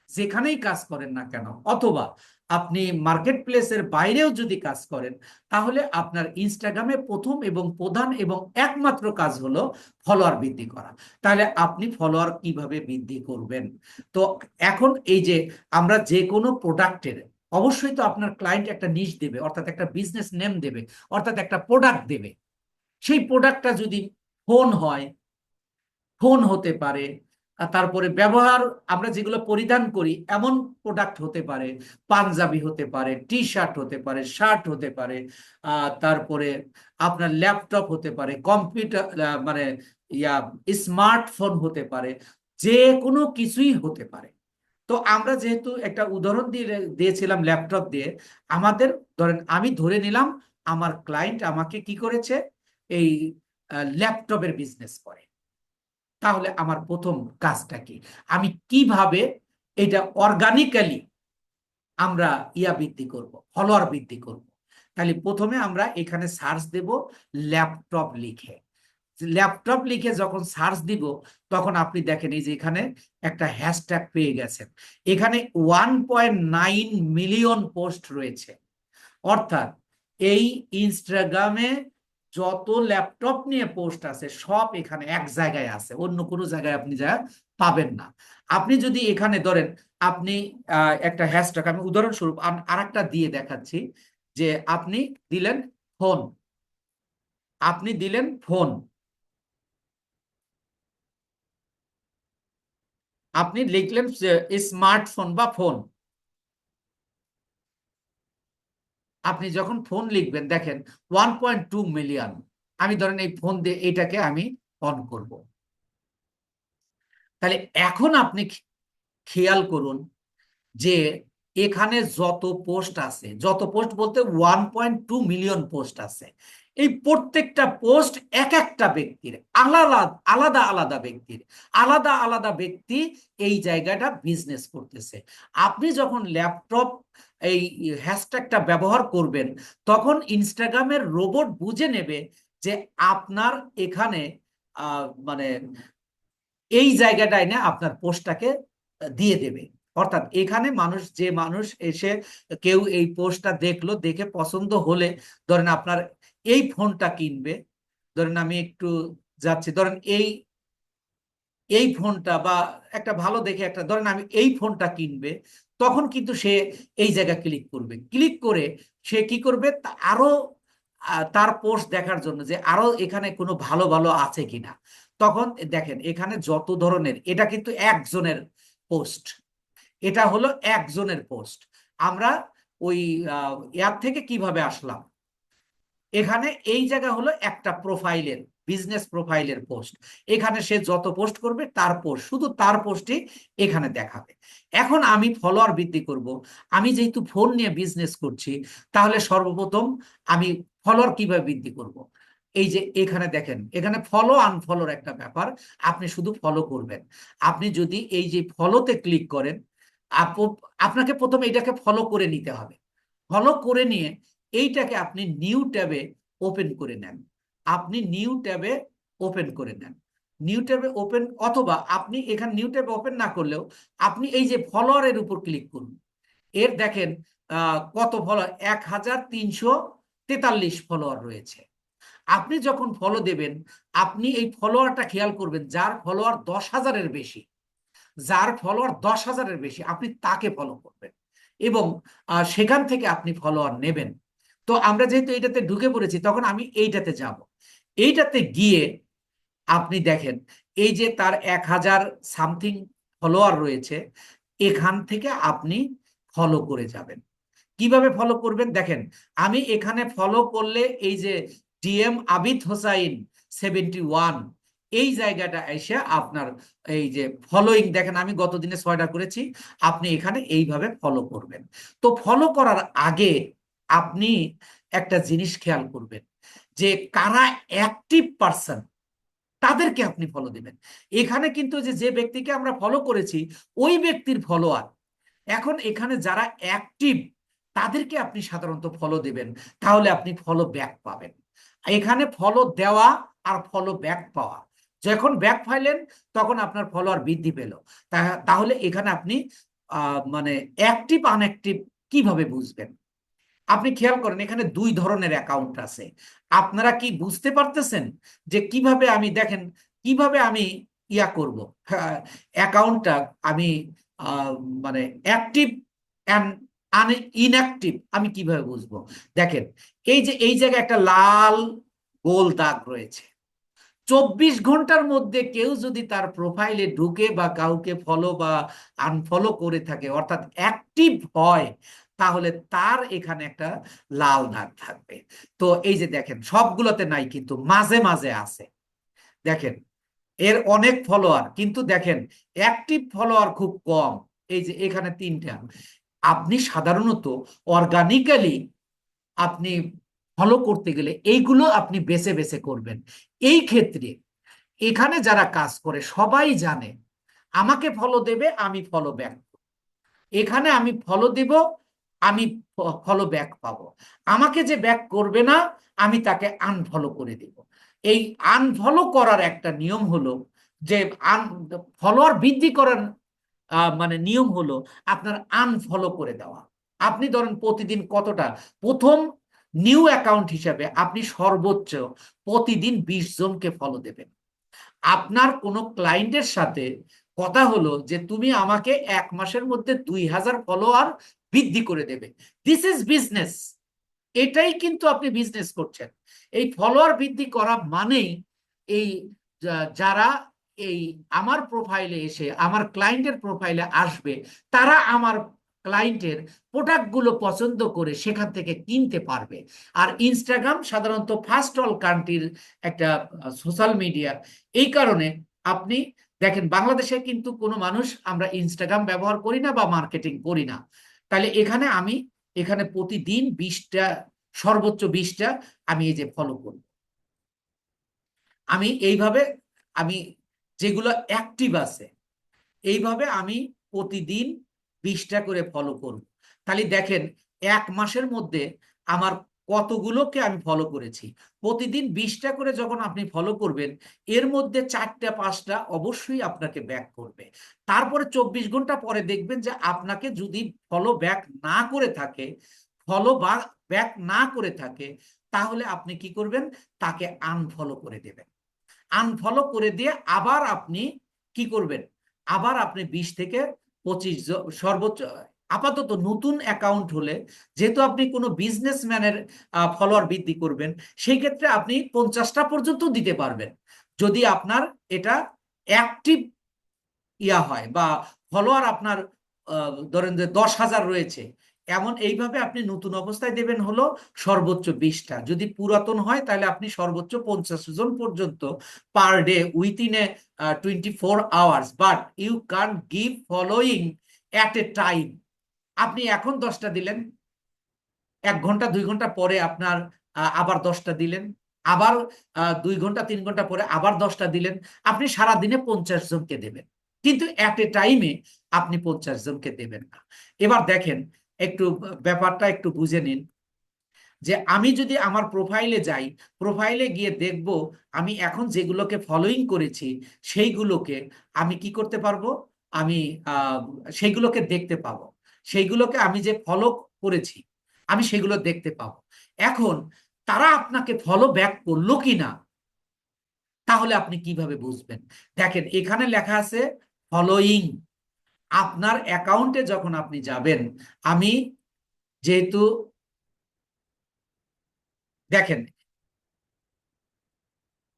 যেখানেই কাজ করেন না কেন, অথবা আপনি মার্কেট প্লেসের বাইরেও যদি কাজ করেন, তাহলে আপনার ইনস্টাগ্রামে প্রথম এবং প্রধান এবং একমাত্র কাজ হলো ফলোয়ার বৃদ্ধি করা। তাহলে আপনি ফলোয়ার কিভাবে বৃদ্ধি করবেন? তো এখন এই যে আমরা যে কোনো প্রোডাক্টের অবশ্যই তো আপনার ক্লায়েন্ট একটা নিশ দেবে, অর্থাৎ একটা বিজনেস নেম দেবে, অর্থাৎ একটা প্রোডাক্ট দেবে। সেই প্রোডাক্টটা যদি ফোন হয়, ফোন হতে পারে, তারপরে ব্যবহার আমরা যেগুলো পরিধান করি এমন প্রোডাক্ট হতে পারে, পাঞ্জাবি হতে পারে, টি শার্ট হতে পারে, শার্ট হতে পারে, তারপরে আপনার ল্যাপটপ হতে পারে, কম্পিউটার মানে ইয়া স্মার্টফোন হতে পারে, যে কোনো কিছুই হতে পারে। তো আমরা যেহেতু একটা উদাহরণ দিয়ে দিয়েছিলাম ল্যাপটপ দিয়ে, আমাদের ধরেন আমি ধরে নিলাম আমার ক্লায়েন্ট আমাকে কি করেছে, এই ল্যাপটপের বিজনেস করে। তাহলে আমার প্রথম কাজটা কি, আমি কিভাবে এটা অর্গানিক্যালি আমরা ইয়া বৃদ্ধি করব, ফলোয়ার বৃদ্ধি করব? তাহলে প্রথমে আমরা এখানে সার্চ দেব ল্যাপটপ লিখে। ল্যাপটপ লিখে যখন সার্চ দিব, তখন আপনি দেখেন এই যে এখানে একটা হ্যাশট্যাগ পেয়ে গেছেন। এখানে 1.9 মিলিয়ন পোস্ট রয়েছে। অর্থাৎ এই ইনস্টাগ্রামে যত ল্যাপটপ নিয়ে পোস্ট আছে সব এখানে এক জায়গায় আছে, অন্য কোনো জায়গায় আপনি যা পাবেন না। আপনি যদি এখানে ধরেন আপনি একটা হ্যাশট্যাগ, আমি উদাহরণস্বরূপ আরেকটা দিয়ে দেখাচ্ছি, যে আপনি দিলেন ফোন, আপনি দিলেন ফোন, আপনি লিখলেন স্মার্টফোন বা ফোন। আপনি যখন ফোন লিখবেন দেখেন 1.2 মিলিয়ন। আমি ধরেন এই ফোন দিয়ে এটাকে আমি অন করব। তাহলে এখন আপনি খেয়াল করুন যে এখানে যত পোস্ট আছে, যত পোস্ট বলতে 1.2 মিলিয়ন পোস্ট আছে, এই প্রত্যেকটা পোস্ট এক একটা ব্যক্তির আলাদা আলাদা আলাদা ব্যক্তির আলাদা আলাদা ব্যক্তি এই জায়গাটা বিজনেস করতেছে। আপনি যখন ল্যাপটপ এই হ্যাশট্যাগটা ব্যবহার করবেন তখন ইনস্টাগ্রামের রোবট বুঝে নেবে যে আপনার এখানে মানে এই জায়গাটায় না আপনার পোস্টটাকে দিয়ে দেবে। অর্থাৎ এখানে মানুষ, যে মানুষ এসে কেউ এই পোস্টটা দেখলো, দেখে পছন্দ হলে ধরেন আপনার এই ফোনটা কিনবে। ধরেন আমি একটু যাচ্ছি, ধরেন এই এই ফোনটা বা একটা ভালো দেখে একটা ধরেন আমি এই ফোনটা কিনবে, তখন কিন্তু সে এই জায়গা ক্লিক করবে। ক্লিক করে সে কি করবে, আরো তার পোস্ট দেখার জন্য যে আরো এখানে কোনো ভালো ভালো আছে কিনা। তখন দেখেন এখানে যত ধরনের, এটা কিন্তু একজনের পোস্ট, এটা হলো একজনের পোস্ট। আমরা ওই অ্যাপ থেকে কিভাবে আসলাম, এখানে এই জায়গা হলো একটা প্রোফাইলের, বিজনেস প্রোফাইলের পোস্ট। এখানে সে যত পোস্ট করবে তার পোস্ট, শুধু তার পোস্টই এখানে দেখাবে। এখন আমি ফলোয়ার বৃদ্ধি করব, আমি যেহেতু ফোন নিয়ে বিজনেস করছি, তাহলে সর্বপ্রথম আমি ফলোয়ার কিভাবে বৃদ্ধি করব। এই যে এখানে দেখেন, এখানে ফলো আনফলোর একটা ব্যাপার, আপনি শুধু ফলো করবেন। আপনি যদি এই যে ফলোতে ক্লিক করেন, আপনাকে প্রথমে এটাকে ফলো করে নিতে হবে। ফলো করে নিয়ে এইটাকে আপনি নিউ ট্যাবে ওপেন করে নেন। আপনি নিউ ট্যাবে ওপেন করে নেন। নিউ ট্যাবে ওপেন, অথবা আপনি এখানে নিউ ট্যাবে ওপেন না করলেও আপনি এই যে ফলোয়ারের উপর ক্লিক করুন। এর দেখেন কত ফলোয়ার, 1343 ফলোয়ার রয়েছে। আপনি যখন ফলো দেবেন, আপনি এই ফলোয়ারটা খেয়াল করবেন, যার ফলোয়ার 10,000-এর বেশি, যার ফলোয়ার 10,000-এর বেশি আপনি তাকে ফলো করবেন এবং সেখান থেকে আপনি ফলোয়ার নেবেন। তো আমরা যেহেতু এইটাতে ঢুকে পড়েছি, তখন আমি এইটাতে যাব। এইটাতে গিয়ে আপনি দেখেন এই যে তার 1,000 সামথিং ফলোয়ার রয়েছে, এখান থেকে আপনি ফলো করে যাবেন। কিভাবে ফলো করবেন দেখেন, আমি এখানে ফলো করলে এই যে ডিএম আবিদ হোসাইন 71, এই জায়গাটা এসে আপনার এই যে ফলোইং দেখেন, আমি গত দিনে 6টা করেছি। আপনি এখানে এইভাবে ফলো করবেন। তো ফলো করার আগে আপনি একটা জিনিস খেয়াল করবেন যে কারা অ্যাক্টিভ পারসন, তাদেরকে আপনি ফলো দিবেন। এখানে কিন্তু যে যে ব্যক্তিকে আমরা ফলো করেছি ওই ব্যক্তির ফলোয়ার। এখন এখানে যারা অ্যাক্টিভ তাদেরকে আপনি সাধারণত ফলো দিবেন, তাহলে আপনি ফলো ব্যাক পাবেন। এখানে ফলো দেওয়া আর ফলো ব্যাক পাওয়া, যখন ব্যাক পাইলেন তখন আপনার ফলোয়ার বৃদ্ধি পেল। তাহলে এখানে আপনি মানে অ্যাক্টিভ আনঅ্যাক্টিভ কিভাবে বুঝবেন। আপনি খেয়াল করেন এখানে দুই ধরনের অ্যাকাউন্ট আছে। আপনারা কি বুঝতে পারতেছেন যে কিভাবে আমি, দেখেন কিভাবে আমি ইয়া করব অ্যাকাউন্টটা আমি আহ, মানে অ্যাক্টিভ অ্যান্ড ইনঅ্যাক্টিভ আমি কিভাবে বুঝবো। দেখেন এই যে এই জায়গায় একটা লাল গোল দাগ রয়েছে। 24 ঘন্টার মধ্যে কেউ যদি তার প্রোফাইলে ঢুকে বা কাউকে ফলো বা আনফলো করে থাকে, অর্থাৎ অ্যাক্টিভ হয়, তাহলে তার এখানে একটা লাল দাগ থাকবে। তো এই যে দেখেন সবগুলোতে নাই, কিন্তু মাঝে মাঝে আছে। দেখেন এর অনেক ফলোয়ার, কিন্তু দেখেন অ্যাক্টিভ ফলোয়ার খুব কম। এই যে এখানে 3টা। আপনি সাধারণত অর্গানিক্যালি আপনি ফলো করতে গেলে এইগুলো আপনি বেছে বেছে করবেন। এই ক্ষেত্রে এখানে যারা কাজ করে সবাই জানে আমাকে ফলো দেবে, আমি ফলো ব্যাক। এখানে আমি ফলো দিব, আমি ফলো ব্যাক পাবো। আমাকে যে ব্যাক করবে না, আমি তাকে আনফলো করে দিব। এই আনফলো করার একটা নিয়ম হলো যে ফলোয়ার বৃদ্ধি করার মানে নিয়ম হলো আপনার আনফলো করে দেওয়া। আপনি ধরেন প্রতিদিন কতটা, প্রথম নিউ অ্যাকাউন্ট হিসাবে আপনি সর্বোচ্চ প্রতিদিন 20 জনকে ফলো দেবেন। আপনার কোনো ক্লায়েন্টের সাথে কথা হলো যে তুমি আমাকে 1 মাসের মধ্যে 2,000 ফলোয়ার বৃদ্ধি করে দেবে, দিস ইজ বিজনেস। এটাই কিন্তু আপনি বিজনেস করছেন। এই ফলোয়ার বৃদ্ধি করা মানেই এই যারা এই আমার প্রোফাইলে এসে আমার ক্লায়েন্টের প্রোফাইলে আসবে, তারা আমার ক্লায়েন্টের প্রোডাক্টগুলো পছন্দ করে সেখান থেকে কিনতে পারবে। আর ইনস্টাগ্রাম সাধারণত ফার্স্ট অল কান্ট্রির একটা সোশ্যাল মিডিয়া। এই কারণে আপনি দেখেন বাংলাদেশে কিন্তু কোনো মানুষ আমরা ইনস্টাগ্রাম ব্যবহার করি না বা মার্কেটিং করি না। তাহলে এখানে প্রতিদিন 20টা, সর্বোচ্চ 20টা আমি এই যে ফলো করব। আমি এইভাবে, আমি যেগুলো অ্যাক্টিভ আছে এইভাবে আমি প্রতিদিন 20টা করে ফলো করব। তাহলে দেখেন 1 মাসের মধ্যে আমার কতগুলোকে আমি ফলো করেছি। প্রতিদিন 20টা করে যখন আপনি ফলো করবেন, এর মধ্যে 4টা 5টা অবশ্যই আপনাকে ব্যাক করবে। তারপরে 24 ঘন্টা পরে দেখবেন যে আপনাকে যদি ফলো ব্যাক না করে থাকে, ফলো বা ব্যাক না করে থাকে, তাহলে আপনি কি করবেন, তাকে আনফলো করে দেবেন। আনফলো করে দিয়ে আবার আপনি কি করবেন, আবার আপনি 20 থেকে 25 সর্বোচ্চ, আপাতত নতুন অ্যাকাউন্ট হলে, যেহেতু আপনি কোনো বিজনেসম্যানের ফলোয়ার বৃদ্ধি করবেন, সেই ক্ষেত্রে আপনি 50টা পর্যন্ত দিতে পারবেন, যদি আপনার এটা অ্যাক্টিভ হয় বা ফলোয়ার আপনার ধরেন যে 10,000 রয়েছে। এইভাবে আপনি নতুন অবস্থায় দেবেন হলো সর্বোচ্চ 20টা। যদি পুরাতন হয় তাহলে আপনি সর্বোচ্চ 50 জন পর্যন্ত per day within a 24 hours, but you can give following at a time. আপনি এখন 10টা দিলেন, 1 ঘন্টা 2 ঘন্টা পরে আপনার আবার 10টা দিলেন, আবার 2 ঘন্টা 3 ঘন্টা পরে আবার 10টা দিলেন। আপনি সারাদিনে 50 জনকে দেবেন, কিন্তু অ্যাট এ টাইমে আপনি 50 জনকে দেবেন না। এবার দেখেন, একটু ব্যাপারটা একটু বুঝে নিন, যে আমি যদি আমার প্রোফাইলে যাই, প্রোফাইলে গিয়ে দেখব আমি এখন যেগুলোকে ফলোইং করেছি সেইগুলোকে আমি কি করতে পারবো, আমি সেইগুলোকে দেখতে পাবো। সেইগুলোকে আমি যে ফলো করেছি আমি সেগুলো দেখতে পাবো। এখন তারা আপনাকে ফলো ব্যাক করলো কিনা, তাহলে আপনি কিভাবে বুঝবেন? দেখেন এখানে লেখা আছে ফলোইং। আপনার অ্যাকাউন্টে যখন আপনি যাবেন, আমি যেহেতু দেখেন,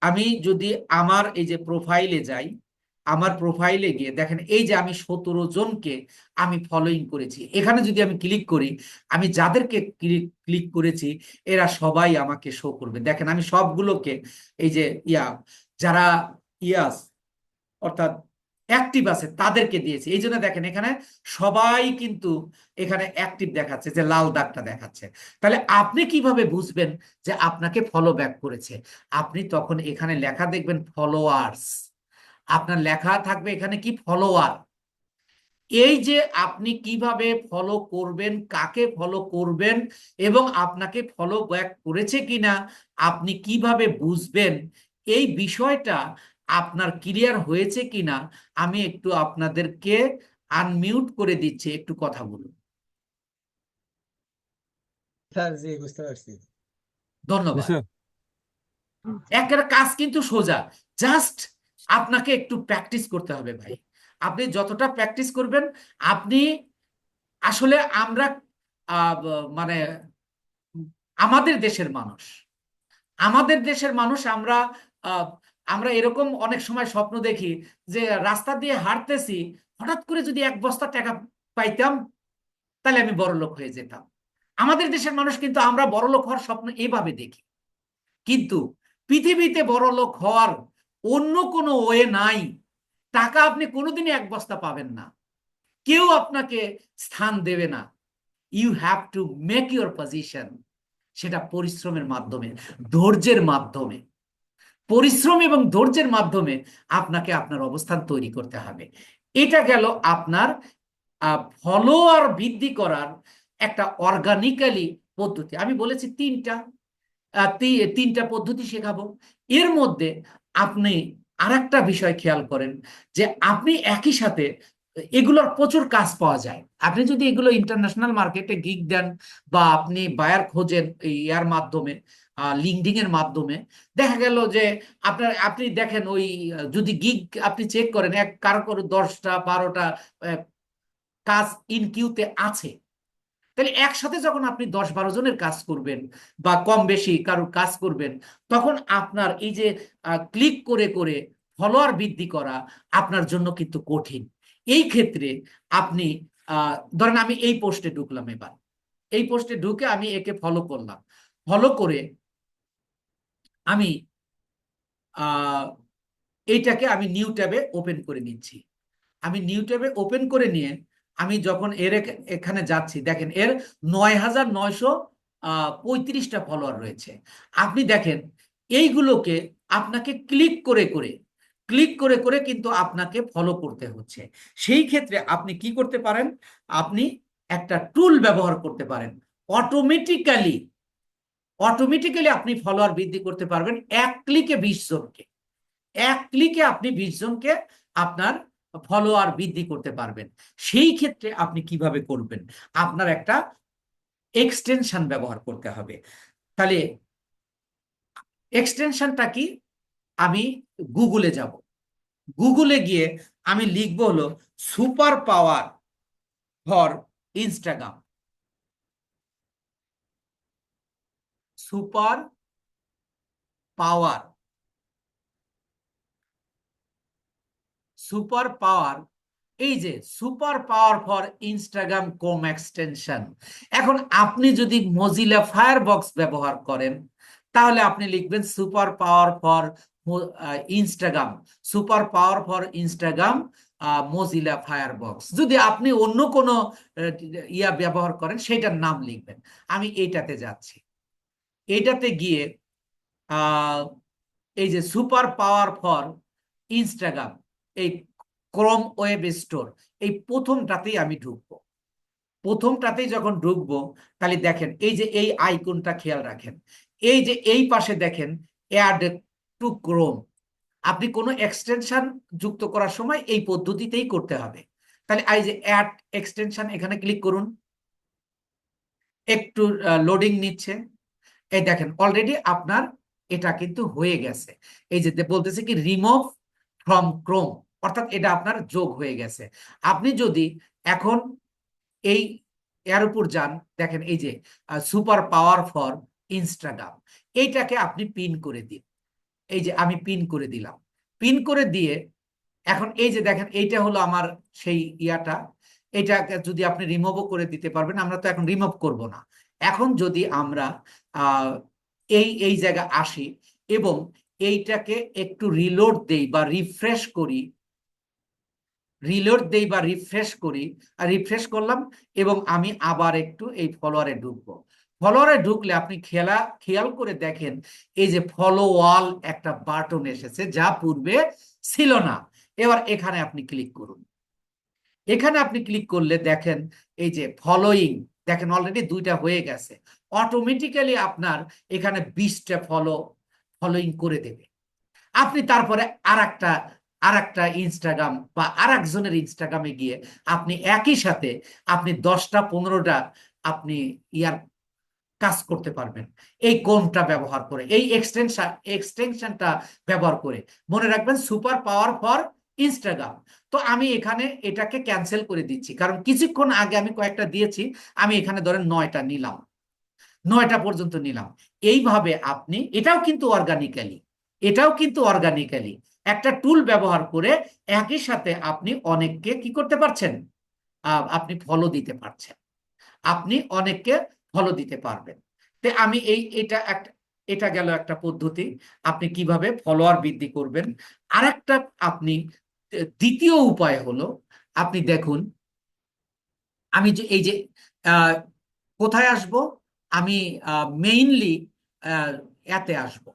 আমি যদি আমার এই যে প্রোফাইলে যাই, আমার প্রোফাইলে গিয়ে দেখেন এই যে আমি 17 জনকে আমি ফলোইং করেছি। এখানে যদি আমি ক্লিক করি, আমি যাদেরকে ক্লিক করেছি এরা সবাই আমাকে শো করবে। দেখেন আমি সবগুলোকে এই যে যারা ইয়াস অর্থাৎ অ্যাক্টিভ আছে তাদেরকে দিয়েছি। এই জন্য দেখেন এখানে সবাই কিন্তু এখানে অ্যাক্টিভ দেখাচ্ছে, যে লাল দাগটা দেখাচ্ছে। তাহলে আপনি কিভাবে বুঝবেন যে আপনাকে ফলো ব্যাক করেছে? আপনি তখন এখানে লেখা দেখবেন ফলোয়ার্স, আপনার লেখা থাকবে এখানে কি ফলোয়ার। এই যে আপনি কিভাবে ফলো করবেন, কাকে ফলো করবেন এবং আপনাকে ফলো ব্যাক করেছে কিনা আপনি কিভাবে বুঝবেন, এই বিষয়টা আপনার ক্লিয়ার হয়েছে কিনা আমি একটু আপনাদেরকে আনমিউট করে দিচ্ছি, একটু কথা বলুন। স্যার জি বুঝতে পারছি। ধন্যবাদ। একটা কাজ কিন্তু সোজা, জাস্ট আপনাকে একটু প্র্যাকটিস করতে হবে ভাই। আপনি যতটা প্র্যাকটিস করবেন, আপনি আসলে আমরা মানে আমাদের দেশের মানুষ, আমাদের দেশের মানুষ আমরা আহ, আমরা এরকম অনেক সময় স্বপ্ন দেখি যে রাস্তা দিয়ে হাঁটতেছি, হঠাৎ করে যদি 1 বস্তা টাকা পাইতাম তাহলে আমি বড়লোক হয়ে যেতাম। আমাদের দেশের মানুষ কিন্তু আমরা বড়লোক হওয়ার স্বপ্ন এইভাবে দেখি, কিন্তু পৃথিবীতে বড়লোক হওয়ার অন্য কোনো ওয়ে নাই। টাকা আপনি কোনোদিনই 1 বস্তা পাবেন না, কেউ আপনাকে স্থান দেবে না। You have to make your position, সেটা পরিশ্রমের মাধ্যমে, ধৈর্যের মাধ্যমে। পরিশ্রম এবং ধৈর্যের মাধ্যমে আপনাকে আপনার অবস্থান তৈরি করতে হবে। এটা গেল আপনার ফলোয়ার বৃদ্ধি করার একটা অর্গানিক্যালি পদ্ধতি। আমি বলেছি তিনটা পদ্ধতি শেখাবো। এর মধ্যে আপনি আরেকটা বিষয় খেয়াল করেন, যে আপনি একই সাথে এগুলোর প্রচুর কাজ পাওয়া যায়। আপনি যদি এগুলো ইন্টারন্যাশনাল মার্কেটে গিগ দেন বা আপনি বায়ার খোঁজেন ইয়ার মাধ্যমে, লিঙ্কডিং এর মাধ্যমে, দেখা গেল যে আপনি দেখেন ওই যদি গিগ আপনি চেক করেন, কারো কারো 10টা 12টা কাজ ইন কিউতে আছে। তাহলে একসাথে যখন আপনি 10-12 জনের কাজ করবেন বা কম বেশি কারোর কাজ করবেন, তখন আপনার এই যে ক্লিক করে করে ফলোয়ার বৃদ্ধি করা আপনার জন্য কিন্তু কঠিন। এই ক্ষেত্রে আপনি ধরেন আমি এই পোস্টে ঢুকলাম, এবার এই পোস্টে ঢুকে আমি একে ফলো করলাম, ফলো করে আমি আহ এইটাকে আমি নিউ ট্যাবে ওপেন করে নিচ্ছি। আমি নিউ ট্যাবে ওপেন করে নিয়ে আমি যখন এখানে যাচ্ছি, দেখেন এর 9,935টা ফলোয়ার রয়েছে। আপনি দেখেন এইগুলোকে আপনাকে ক্লিক করে করে কিন্তু আপনাকে ফলো করতে হচ্ছে। সেই ক্ষেত্রে আপনি কি করতে পারেন, আপনি একটা টুল ব্যবহার করতে পারেন। অটোমেটিক্যালি অটোমেটিক্যালি আপনি ফলোয়ার বৃদ্ধি করতে পারবেন এক ক্লিকে 20 জনকে। এক ক্লিকে আপনি 20 জনকে আপনার ফলোয়ার বৃদ্ধি করতে পারবেন। সেই ক্ষেত্রে আপনি কিভাবে করবেন, আপনার একটা এক্সটেনশন ব্যবহার করতে হবে। তাহলে এক্সটেনশনটা কি, আমি গুগলে যাব, গুগলে গিয়ে আমি লিখব হলো super power for Instagram, super power, super power, এই যে super power for Instagram Chrome extension. এখন আপনি যদি মজিলা ফায়ারবক্স ব্যবহার করেন তাহলে আপনি লিখবেন super power for Instagram, super power for Instagram Mozilla firebox. যদি আপনি অন্য কোনো ইয়া ব্যবহার করেন সেটার নাম লিখবেন। আমি এইটাতে যাচ্ছি, এইটাতে গিয়ে আহ এই যে সুপার পাওয়ার ফর ইনস্টাগ্রাম, এই ক্রোম ওয়েব স্টোর, এই প্রথমটাতেই আমি ঢুকবো। প্রথমটাতেই যখন ঢুকবো তাহলে দেখেন এই যে এই আইকনটা খেয়াল রাখেন, এই যে এই পাশে দেখেন অ্যাড টু ক্রোম। আপনি কোনো এক্সটেনশন যুক্ত করার সময় এই পদ্ধতিতেই করতে হবে। তাহলে এই যে অ্যাড এক্সটেনশন, এখানে ক্লিক করুন। একটু লোডিং নিচ্ছে। এই দেখেন অলরেডি আপনার এটা কিন্তু হয়ে গেছে। এই যে বলতেছে কি রিমুভ ফ্রম ক্রোম, অর্থাৎ এটা আপনার যোগ হয়ে গেছে। আপনি যদি এখন এই এর উপর যান, দেখেন এই যে সুপার পাওয়ার ফর ইনস্টাগ্রাম, এইটাকে আপনি পিন করে দিন। এই যে আমি পিন করে দিলাম, পিন করে দিয়ে এখন এই যে দেখেন এইটা হলো আমার সেই ইয়াটা। এটাকে যদি আপনি রিমুভও করে দিতে পারবেন, আমরা তো এখন রিমুভ করব না। এখন যদি আমরা আহ এই এই জায়গা আসি এবং এইটাকে একটু রিলোড দেই বা রিফ্রেশ করি, আর রিফ্রেশ করলাম এবং আমি আবার একটু এই ফলোয়ারে ঢুকবো। ফলোয়ারে ঢুকলে আপনি খেয়াল করে দেখেন এই যে ফলো ওয়াল একটা বাটন এসেছে, যা পূর্বে ছিল না। এবার এখানে আপনি ক্লিক করুন। এখানে আপনি ক্লিক করলে দেখেন এই যে ফলোইং, দেখেন অলরেডি 2টা হয়ে গেছে। অটোমেটিক্যালি আপনার এখানে 20টা ফলোইং করে দেবে। আপনি তারপরে আর একটা ইনস্টাগ্রাম বা আর একজনের ইনস্টাগ্রামে গিয়ে আপনি একই সাথে আপনি 10টা 15টা আপনি ইয়ার কাজ করতে পারবেন এই কোনটা ব্যবহার করে, এই এক্সটেনশনটা ব্যবহার করে। মনে রাখবেন সুপার পাওয়ার ফর ইনস্টাগ্রাম। তো আমি এখানে এটাকে ক্যান্সেল করে দিচ্ছি, কারণ কিছুক্ষণ আগে আমি কয়েকটা দিয়েছি। আমি এখানে ধরেন 9টা নিলাম, 9টা পর্যন্ত নিলাম। এইভাবে আপনি এটাও কিন্তু অর্গানিক্যালি একটা টুল ব্যবহার করে একই সাথে আপনি অনেককে কি করতে পারছেন, আপনি ফলো দিতে পারছেন, আপনি অনেককে ফলো দিতে পারবেন। তো আমি এটা গেল একটা পদ্ধতি আপনি কিভাবে ফলোয়ার বৃদ্ধি করবেন। আরেকটা আপনি দ্বিতীয় উপায় হলো, আপনি দেখুন আমি যে এই যে আহ, কোথায় আসব, আমি মেইনলি এতে আসব,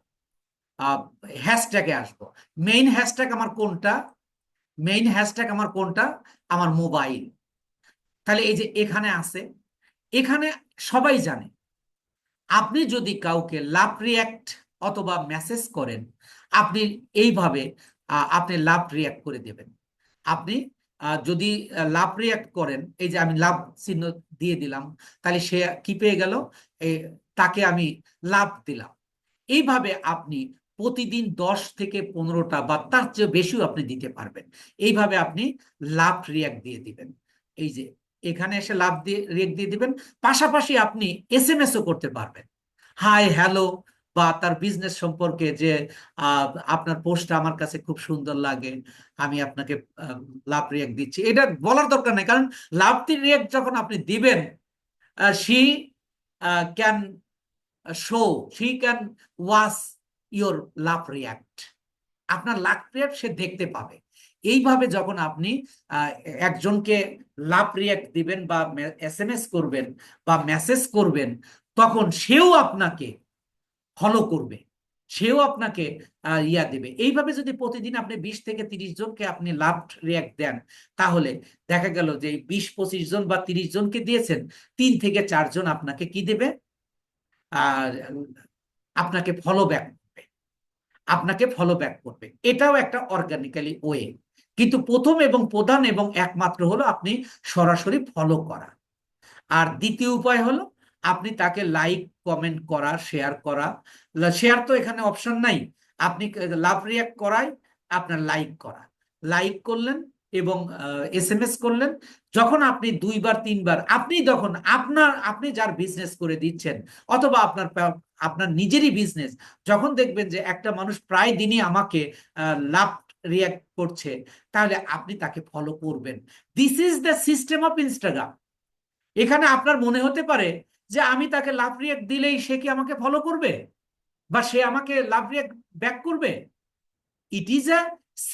হ্যাশট্যাগে আসব। মেইন হ্যাশট্যাগ আমার কোনটা, মেইন হ্যাশট্যাগ আমার কোনটা, আমার মোবাইল। তাহলে এই যে এখানে আছে, এখানে সবাই জানে আপনি যদি কাউকে লাভ রিয়াক্ট অথবা মেসেজ করেন, আপনি এইভাবে আপনি লাভ রিয়াক্ট করে দেবেন। আপনি যদি লাভ রিয়াক্ট করেন, এই যে আমি লাভ চিহ্ন দিয়ে দিলাম, তাহলে সে কি পেয়ে গেল, এই তাকে আমি লাভ দিলাম। এইভাবে আপনি প্রতিদিন 10 থেকে 15টা বা তার চেয়ে বেশিও আপনি দিতে পারবেন। এইভাবে আপনি লাভ রিয়াক্ট দিয়ে দিবেন। এই যে এখানে এসে লাভ দিয়ে রিয়াক্ট দিয়ে দিবেন। পাশাপাশি আপনি এসএমএসও করতে পারবেন, হাই হ্যালো বা তার বিজনেস সম্পর্কে যে আপনার পোস্টটা আমার কাছে খুব সুন্দর লাগে, আমি আপনাকে লাভ রিয়াক্ট দিচ্ছি, এটা বলার দরকার নেই। কারণ লাভ রিয়াক্ট যখন আপনি দিবেন, she can show, she can watch your love react, আপনার লাভ রিয়াক্ট সে দেখতে পাবে। এইভাবে যখন আপনি একজনকে লাভ রিয়াক্ট দিবেন বা এসএমএস করবেন বা মেসেজ করবেন, তখন সেও আপনাকে ফলো করবে, সেও আপনাকে ইয়া দেবে। এইভাবে যদি প্রতিদিন আপনি 20 থেকে 30 জনকে আপনি লাভ রিয়াক্ট দেন, তাহলে দেখা গেল যে 20-25 জন বা 30 জনকে দিয়েছেন, 3 থেকে 4 জন আপনাকে কি দেবে, আর আপনাকে ফলো ব্যাক করবে, আপনাকে ফলো ব্যাক করবে। এটাও একটা অর্গানিক্যালি ওয়ে। কিন্তু প্রথম এবং প্রধান এবং একমাত্র হলো আপনি সরাসরি ফলো করা। আর দ্বিতীয় উপায় হলো আপনি তাকে লাইক কমেন্ট করা, শেয়ার করা। শেয়ার তো এখানে অপশন নাই, আপনি লাভ রিয়াক্ট করাই আপনার লাইক করা, লাইক করলেন এবং এসএমএস করলেন। যখন আপনি 2 বার 3 বার, আপনি যখন আপনি যার বিজনেস করে দিচ্ছেন অথবা আপনার নিজেরই বিজনেস, যখন দেখবেন যে একটা মানুষ প্রায় দিনই আমাকে লাভ রিয়াক্ট করছে, তাহলে আপনি তাকে ফলো করবেন। This is the system of Instagram. এখানে আপনার মনে হতে পারে যে আমি তাকে লাভ রিয়াক্ট দিলেই সে কি আমাকে ফলো করবে বা সে আমাকে লাভ রিয়াক্ট ব্যাক করবে। It is a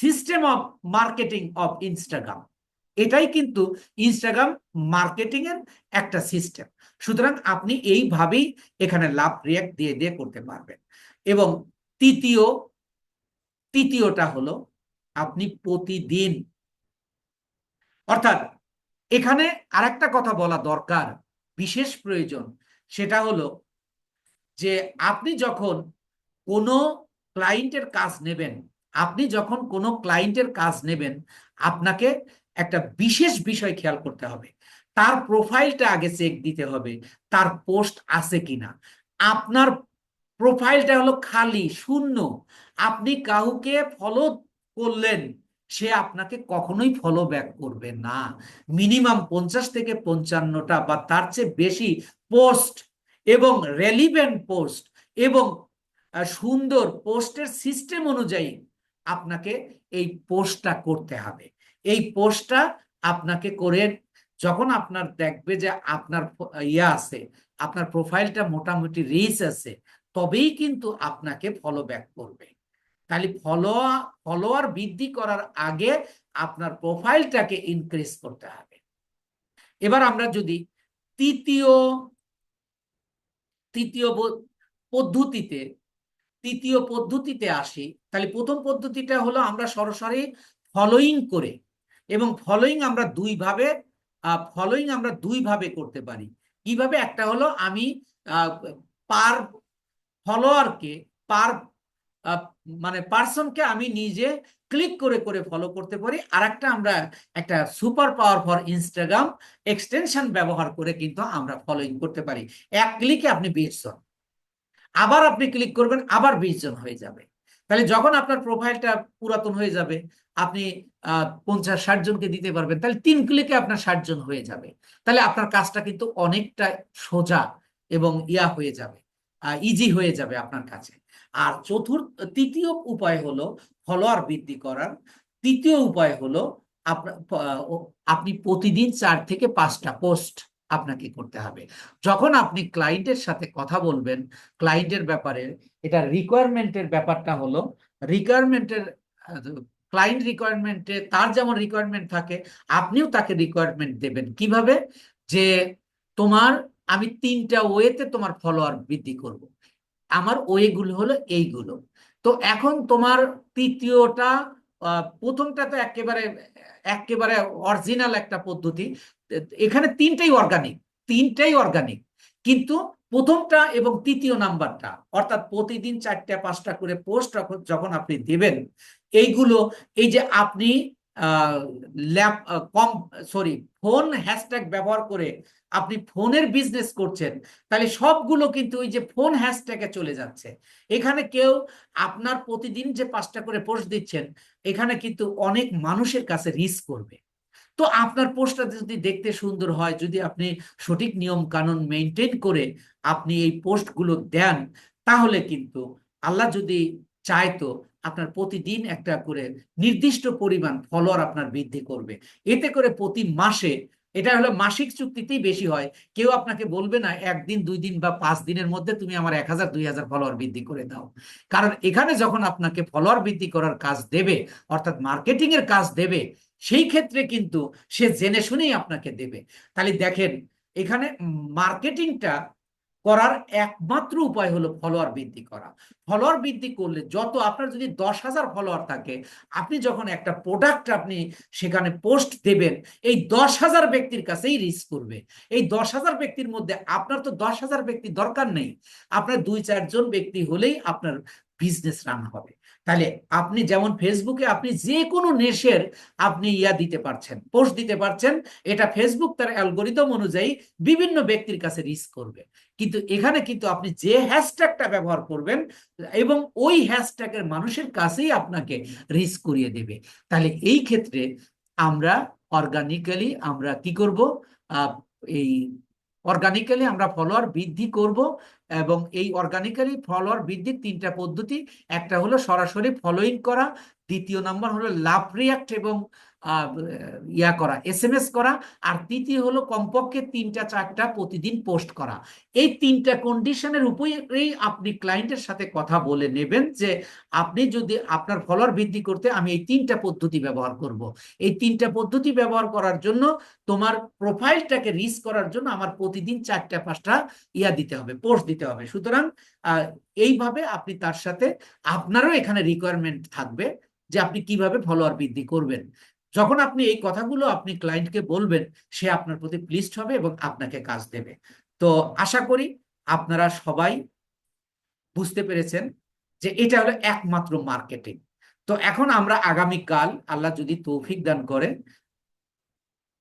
system of marketing of Instagram. এটাই কিন্তু ইনস্টাগ্রাম মার্কেটিং এর একটা সিস্টেম। সুতরাং আপনি এইভাবেই এখানে লাভ রিয়াক্ট দিয়ে দিয়ে করতে পারবেন। এবং তৃতীয়টা হলো আপনি প্রতিদিন, অর্থাৎ এখানে আরেকটা কথা বলা দরকার, বিশেষ প্রয়োজন, সেটা হলো যে আপনি যখন কোনো ক্লায়েন্টের কাজ নেবেন, আপনাকে একটা বিশেষ বিষয় খেয়াল করতে হবে। তার প্রোফাইলটা আগে চেক দিতে হবে, তার পোস্ট আছে কিনা। আপনার প্রোফাইলটা হলো খালি শূন্য, আপনি কাউকে ফলো করলেন, সে আপনাকে কখনোই ফলো ব্যাক করবে না। মিনিমাম 50 থেকে 55টা বা তার চেয়ে বেশি পোস্ট এবং রেলিভেন্ট পোস্ট এবং সুন্দর পোস্টের সিস্টেম অনুযায়ী আপনাকে এই পোস্টটা করতে হবে। এই পোস্টটা আপনাকে করে, যখন আপনার দেখবে যে আপনার ইয়া আছে, আপনার প্রোফাইলটা মোটামুটি রিচ আছে, তবেই কিন্তু আপনাকে ফলো ব্যাক করবে। তাহলে ফলোয়ার বৃদ্ধি করার আগে আপনার প্রোফাইলটাকে ইনক্রিজ করতে হবে। এবার আমরা যদি তৃতীয় তৃতীয় পদ্ধতিতে তৃতীয় পদ্ধতিতে আসি, তাহলে প্রথম পদ্ধতিটা হলো আমরা সরাসরি ফলোইং করে, এবং ফলোইং আমরা দুইভাবে করতে পারি। কিভাবে? একটা হলো আমি পার ফলোয়ারকে, পার মানে পার্সনকে আমি নিজে ক্লিক করে করে ফলো করতে পারি। আর আমরা একটা super power for Instagram extension ব্যবহার করে কিন্তু আমরা ফলোইং করতে পারি। এক ক্লিকে আপনি 20 জন, আবার আপনি ক্লিক করবেন, আবার 20 জন হয়ে যাবে। তাহলে যখন আপনার প্রোফাইলটা পুরাতন হয়ে যাবে, আপনি 50-60 জনকে দিতে পারবেন, তাহলে 3 ক্লিকে আপনার 60 জন হয়ে যাবে। তাহলে আপনার কাজটা কিন্তু অনেকটা সোজা এবং ইয়া হয়ে যাবে, ইজি হয়ে যাবে আপনার কাছে। আর তৃতীয় উপায় হলো ফলোয়ার বৃদ্ধি করার। তৃতীয় উপায় হলো আপনার আপনি প্রতিদিন 4 থেকে 5টা পোস্ট আপনাকে করতে হবে। যখন আপনি ক্লায়েন্টের সাথে কথা বলবেন ক্লায়েন্টের ব্যাপারে, এটা রিকোয়ারমেন্টের ব্যাপারটা হলো, রিকোয়ারমেন্টের ক্লায়েন্ট রিকোয়ারমেন্টে তার যেমন রিকোয়ারমেন্ট থাকে, আপনিও তাকে রিকোয়ারমেন্ট দেবেন। কিভাবে? যে তোমার আমি 3টা ওয়েতে তোমার ফলোয়ার বৃদ্ধি করব, আমার ওয়েগুলো হলো এইগুলো। তো এখন তোমার তৃতীয়টা, প্রথমটা তো একেবারে একেবারে অরিজিনাল একটা পদ্ধতি, এখানে তিনটাই অর্গানিক। কিন্তু প্রথমটা এবং তৃতীয় নাম্বারটা, অর্থাৎ প্রতিদিন 4টা 5টা করে পোস্ট যখন আপনি দেবেন, এইগুলো, এই যে আপনি ল্যাপ কম সরি ফোন হ্যাশট্যাগ ব্যবহার করে আপনি ফোনের বিজনেস করছেন, তাহলে সবগুলো কিন্তু ওই যে ফোন হ্যাশট্যাগে চলে যাচ্ছে। এখানে কেউ আপনার প্রতিদিন যে 5টা করে পোস্ট দিচ্ছেন, এখানে কিন্তু অনেক মানুষের কাছে রিচ করবে। তো আপনার পোস্টটা যদি দেখতে সুন্দর হয়, যদি আপনি সঠিক নিয়ম কানুন মেনটেন করে আপনি এই পোস্টগুলো দেন, তাহলে কিন্তু আল্লাহ যদি চাইতো আপনার প্রতিদিন একটা করে নির্দিষ্ট পরিমাণ ফলোয়ার আপনার বৃদ্ধি করবে। এতে করে প্রতি মাসে, এটা হলো মাসিক চুক্তিতেই বেশি হয়, কেউ আপনাকে বলবে না একদিন 2 দিন বা 5 দিনের মধ্যে তুমি আমার 1000 2000 ফলোয়ার বৃদ্ধি করে দাও। কারণ এখানে যখন আপনাকে ফলোয়ার বৃদ্ধি করার কাজ দেবে, অর্থাৎ মার্কেটিং এর কাজ দেবে, সেই ক্ষেত্রে কিন্তু সে জেনে শুনেই আপনাকে দেবে। তাহলে দেখেন, এখানে মার্কেটিংটা করার একমাত্র উপায় হলো ফলোয়ার বৃদ্ধি করা। ফলোয়ার বৃদ্ধি করলে যত, আপনার যদি 10,000 ফলোয়ার থাকে, আপনি যখন একটা প্রোডাক্ট আপনি সেখানে পোস্ট দেবেন, এই 10,000 ব্যক্তির কাছেই রিচ করবে। এই 10,000 ব্যক্তির মধ্যে আপনার তো 10,000 ব্যক্তি দরকার নেই, আপনার 2-4 জন ব্যক্তি হলেই আপনার বিজনেস রান হবে। তাহলে আপনি যেমন ফেসবুকে আপনি যে কোনো নেশের আপনি দিতে পারছেন, পোস্ট দিতে পারছেন, এটা ফেসবুক তার অ্যালগোরিদম অনুযায়ী বিভিন্ন ব্যক্তির কাছে রিচ করবে। কিন্তু এখানে কিন্তু আপনি যে হ্যাশট্যাগটা ব্যবহার করবেন এবং ওই হ্যাশট্যাগের মানুষের কাছেই আপনাকে রিচ করিয়ে দেবে। তাহলে এই ক্ষেত্রে আমরা অর্গানিক্যালি আমরা কি করব, এই অর্গানিক্যালি আমরা ফলোয়ার বৃদ্ধি করব। এবং এই অর্গানিক্যালি ফলোয়ার বৃদ্ধির 3টা পদ্ধতি। একটা হলো সরাসরি ফলোইং করা, দ্বিতীয় নাম্বার হলো লাভ রিয়াক্ট এবং করা, এসএমএস করা, আর তৃতীয় হলো কমপক্ষে 3টা 4টা প্রতিদিন পোস্ট করা। এই 3টা কন্ডিশনের উপরেই আপনি ক্লায়েন্টের সাথে কথা বলে নেবেন যে আপনি যদি আপনার ফলোয়ার বৃদ্ধি করতে আমি এই 3টা পদ্ধতি ব্যবহার করব। এই 3টা পদ্ধতি ব্যবহার করার জন্য তোমার প্রোফাইলটাকে রিচ করার জন্য আমার প্রতিদিন 4টা 5টা দিতে হবে, পোস্ট দিতে হবে। সুতরাং এইভাবে আপনি তার সাথে, আপনারও এখানে রিকোয়ারমেন্ট থাকবে যে আপনি কিভাবে ফলোয়ার বৃদ্ধি করবেন। যখন আপনি এই কথাগুলো আপনি ক্লায়েন্টকে বলবেন, সে আপনার প্রতি প্লিজড হবে এবং আপনাকে কাজ দেবে। তো আশা করি আপনারা সবাই বুঝতে পেরেছেন যে এটা হলো একমাত্র মার্কেটিং। তো এখন আমরা আগামীকাল আল্লাহ যদি তৌফিক দান করে